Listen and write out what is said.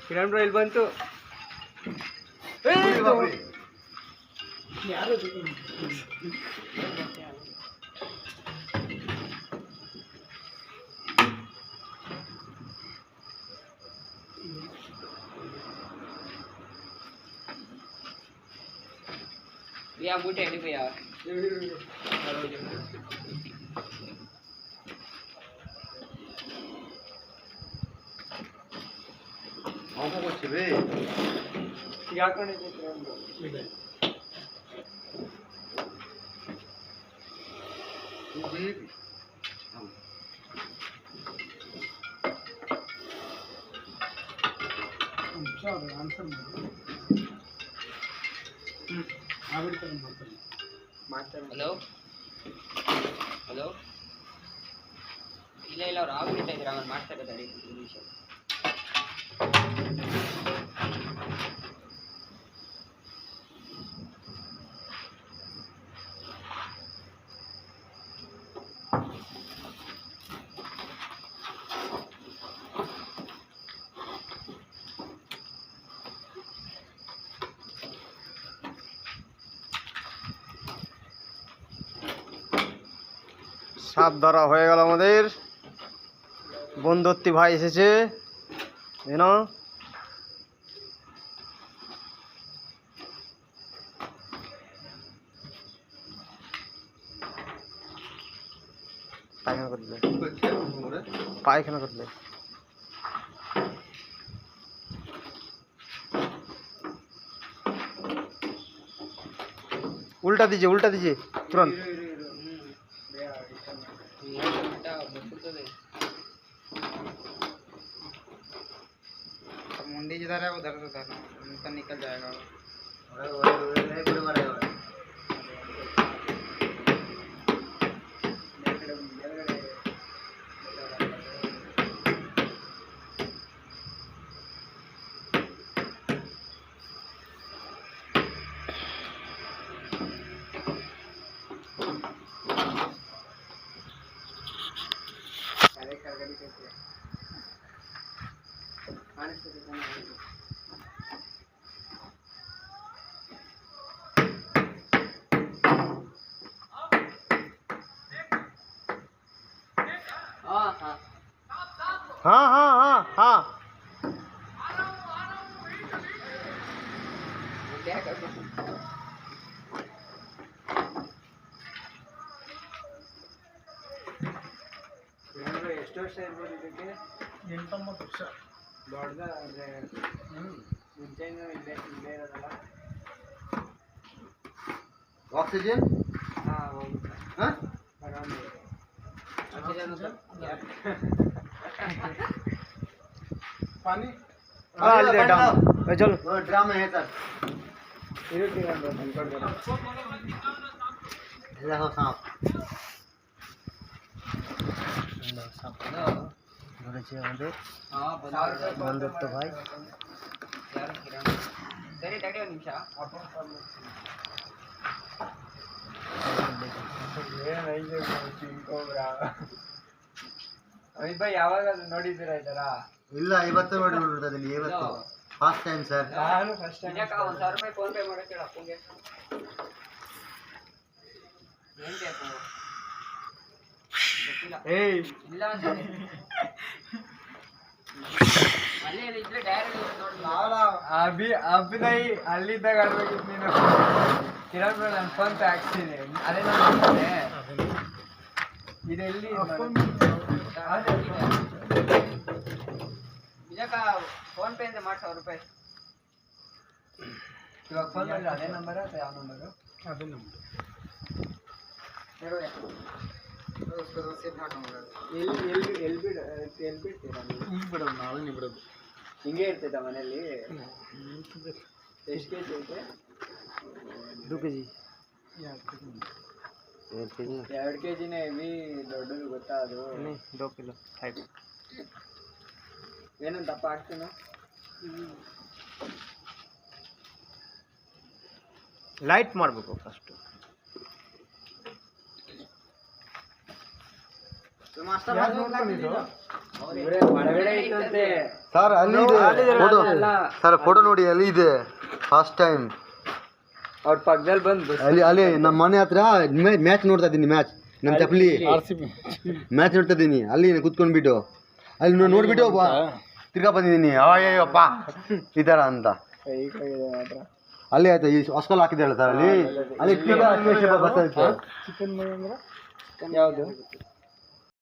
Kiran bro ಇಲ್ಲಿ ಬಂತು. ಯಾರು भैया बूटे नहीं भैया हमको कुछ बे क्या करने देते हैं जी अच्छा आंसर ಹಲೋ ಹಲೋ ಇಲ್ಲ ಇಲ್ಲ ಅವ್ರು ಆಗ್ಬಿಡ್ತಾ ಇದ್ರು ಅವ್ನು ಮಾಡ್ತಾ ಇದ್ದಾರೆ ನಿಮಿಷ. সাপ ধরা হয়ে গেল আমাদের। বন্ধুত্বী ভাই এসেছে এনো পায়খানা করলে পায়খানা করলে उल्टा दीजिए तुरंत। मुंडी जिधर है उधर से उधर उनका निकल जाएगा। हाँ हाँ हाँ हाँ क्या कर ಎಷ್ಟು ವರ್ಷ ಇರ್ಬೋದು ಇದಕ್ಕೆ? 8-9 ವರ್ಷ. ದೊಡ್ಡದ ಅಂದರೆ ಮುಂಚೆನೂ ಇಲ್ಲೇ ಇರೋದಲ್ಲ. ऑक्सीजन ಹಾಂ ಹೋಗುತ್ತೆ. हाँ ಅರೌಂಡ್ पानी चलो वो ड्राम है सर देखो सांप ধরেছে আমাদের ಹಾಂ বন্ধুত্ব ভাই। ಸರಿ ತಡಿ ಒಂದು ನಿಮಿಷ. ಅಮಿತ್ ಭಾಯ್ ಯಾವಾಗ ನೋಡಿದ್ದೀರಾ ಈ ಥರ? ಇಲ್ಲ ಇವತ್ತು ನೋಡಿಬಿಡ್ತದಲ್ಲಿ ಇವತ್ತು ಫಾಸ್ಟ್ ಟೈಮ್ ಸರ್. ನಾನು ಫಸ್ಟ್ ಟೈಮ್. ಯಾಕೆ 1,000 ರೂಪಾಯಿ ಫೋನ್ ಪೇ ಮಾಡೋಕ್ಕೆ ಹೇಳು ಅಪ್ಪಂಗೆ. ಏನು ಬೇಕು? ಗೊತ್ತಿಲ್ಲ. ಏಯ್ ಇಲ್ಲ ಅಂತಾನೆ. ಅಲ್ಲೇ ಇದ್ರೆ ಡೈರೆಕ್ಟ್ ನೋಡಿ. ಅಭಿನಯ್ ಅಲ್ಲಿದ್ದಾಗ ಆಡ್ಬೇಕಿತ್ತು ನೀನು. ಕಿರಣ್ ಬ್ರೋ ನನ್ನ ಫೋನ್ ಪೇ ಹಾಕ್ತೀನಿ. ಅದೇನೋ ಮಾಡ್ತಾರೆ ಇದೆಲ್ಲಿ ಇದಕ್ಕ ಫೋನ್ ಪೇ ಅಂತ ಮಾಡಿ 1,000 ರೂಪಾಯಿ. ಇವಾಗ ಫೋನ್ ಮಾಡಿದ್ರೆ ಅದೇ ನಂಬರ್ ಅಥವಾ ಯಾವ ನಂಬರು? ಅದೇ ನಂಬರ್. ಎಲ್ಲಿ ಬಿಡ್ತೀರಾ ನೀವು? ಈಗ ಬಿಡೋದು ನಾಳೆ ಬಿಡೋದು. ಹಿಂಗೆ ಇರ್ತೈತಾ ಮನೇಲಿ? ಎಷ್ಟು ಕೆ ಜಿ ಐತೆ? 2 kg 2 ಕೆ ಜಿನೇ ಹೆವಿ ದೊಡ್ಡದು ಗೊತ್ತಾ ಅದು? 2 kg 5 ಏನಂತ ದಪ್ಪ ಹಾಕ್ತೀನೋ? ಲೈಟ್ ಮಾಡಬೇಕು ಫಸ್ಟ್. ಒಳಗಡೆ ಇತ್ತಂತೆ. ಸರ್ ಅಲ್ಲಿ ಇದೆ ಫೋಟೋ ಸರ್ ಫೋಟೋ ನೋಡಿ ಅಲ್ಲಿ ಇದೆ ಫಸ್ಟ್ ಟೈಮ್ ಅವ್ರ ಪಕ್ಕದಲ್ಲಿ ಬಂದು ಅಲ್ಲಿ ನಮ್ಮ ಮನೆ ಹತ್ರ ಮ್ಯಾಚ್ ನೋಡ್ತಾ ಇದ್ದೀನಿ ಮ್ಯಾಚ್ ನಮ್ಮ ಚಪ್ಪಲಿ ಮ್ಯಾಚ್ ನೋಡ್ತಾ ಇದ್ದೀನಿ ಅಲ್ಲಿ ಕುತ್ಕೊಂಡ್ಬಿಟ್ಟು ಅಲ್ಲಿ ನೋಡ್ಬಿಟ್ಟು ತಿರ್ಗಾ ಬಂದಿದ್ದೀನಿ ಅಯ್ಯಪ್ಪ ಈ ಥರ ಅಂತ ಅಲ್ಲಿ ಆಯ್ತು ಈ ಹೊಸ್ಕಲ್ ಹಾಕಿದ್ದಾಳೆ ಸರ್ ಅಲ್ಲಿ ಬಸ್ ಚಿಕನ್ ಯಾವುದು